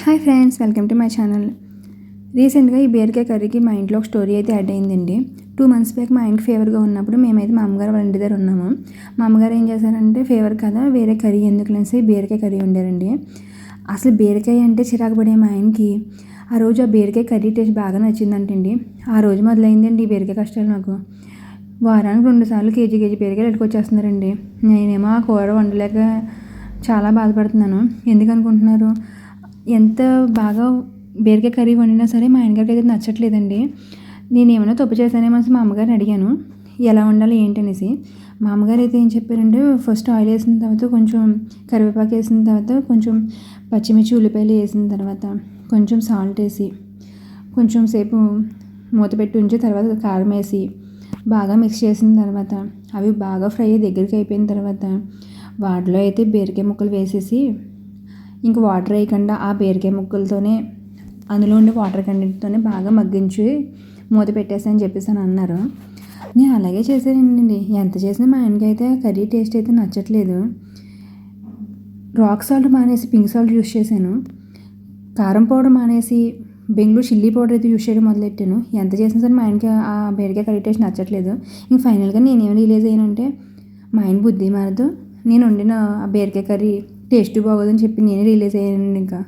Hi friends, welcome to my channel. రీసెంట్గా ఈ బీరకాయ కర్రీకి మా ఇంట్లో ఒక స్టోరీ అయితే యాడ్ అయిందండి. 2 మంత్స్ బ్యాక్ మా ఆయనకి ఫీవర్గా ఉన్నప్పుడు మేమైతే మా అమ్మగారు వాళ్ళ ఇంటి దగ్గర ఉన్నాము. మా అమ్మగారు ఏం చేశారంటే ఫీవర్ కదా వేరే కర్రీ ఎందుకులేసి బీరకాయ కర్రీ వండారండి. అసలు బీరకాయ అంటే చిరాకు పడే మా ఆయనకి ఆ రోజు ఆ బీరకాయ కర్రీ టేస్ట్ బాగా నచ్చిందంటండి. ఆ రోజు మొదలైందండి ఈ బీరకాయ కష్టాలు నాకు. వారానికి 2 సార్లు కేజీ బీరకాయలు ఎట్టుకొచ్చేస్తున్నారండి. నేనేమో ఆ కూర వండలేక చాలా బాధపడుతున్నాను. ఎందుకనుకుంటున్నారు? ఎంత బాగా బీరకాయ కర్రీ వండినా సరే మా ఆయనగారికి అయితే నచ్చట్లేదండి. నేనేమైనా తప్పు చేశానేమో అని మా అమ్మగారిని అడిగాను ఎలా వండాలి ఏంటనేసి. మా అమ్మగారు అయితే ఏం చెప్పారంటే ఫస్ట్ ఆయిల్ వేసిన తర్వాత కొంచెం కరివేపాకు వేసిన తర్వాత కొంచెం పచ్చిమిర్చి ఉల్లిపాయలు వేసిన తర్వాత కొంచెం సాల్ట్ వేసి కొంచెం సేపు మూత పెట్టి ఉంచి తర్వాత కారం వేసి బాగా మిక్స్ చేసిన తర్వాత అవి బాగా ఫ్రై దగ్గరికి అయిపోయిన తర్వాత వాటిలో అయితే బీరకాయ ముక్కలు వేసేసి ఇంక వాటర్ వేయకుండా ఆ బీరకాయ ముక్కలతోనే అందులో ఉండే వాటర్ కంటెంట్తోనే బాగా మగ్గించి మూత పెట్టేసి చెప్పేసి అని అన్నారు. నేను అలాగే చేశానండి. ఎంత చేసినా మా ఆయనకి అయితే కర్రీ టేస్ట్ అయితే నచ్చట్లేదు. రాక్ సాల్ట్ మానేసి పింక్ సాల్ట్ యూస్ చేశాను. కారం పౌడర్ మానేసి బెంగళూరు చిల్లీ పౌడర్ అయితే యూస్ చేయడం మొదలెట్టాను. ఎంత చేసినా సరే మా ఆయనకి ఆ బీరకాయ కర్రీ టేస్ట్ నచ్చట్లేదు. ఇంక ఫైనల్గా నేనేం రియలైజ్ అయ్యానంటే మా ఆయన బుద్ధి మారదు, నేను వండిన ఆ బీరకాయ కర్రీ టేస్ట్ బాగోదని చెప్పి నేనే రియలైజ్ అయ్యానండి ఇంకా.